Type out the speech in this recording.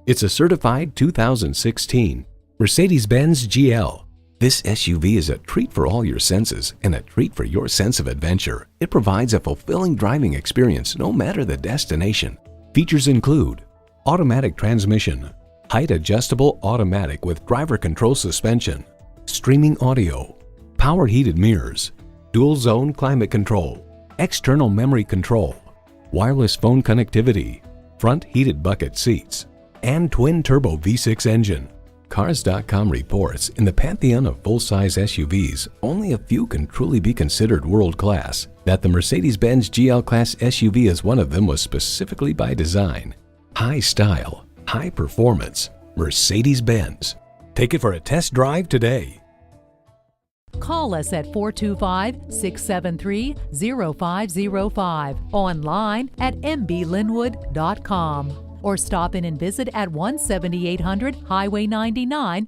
It's a certified 2016 Mercedes-Benz GL. This SUV is a treat for all your senses and a treat for your sense of adventure. It provides a fulfilling driving experience no matter the destination. Features include automatic transmission, height adjustable automatic with driver control suspension, streaming audio, power heated mirrors, dual zone climate control, external memory control, wireless phone connectivity, front heated bucket seats, and twin-turbo V6 engine. Cars.com reports in the pantheon of full-size SUVs, only a few can truly be considered world-class. That the Mercedes-Benz GL Class SUV is one of them was specifically by design. High style, high performance, Mercedes-Benz. Take it for a test drive today. Call us at 425-673-0505, online at mblynnwood.com, or stop in and visit at 17800 Highway 99,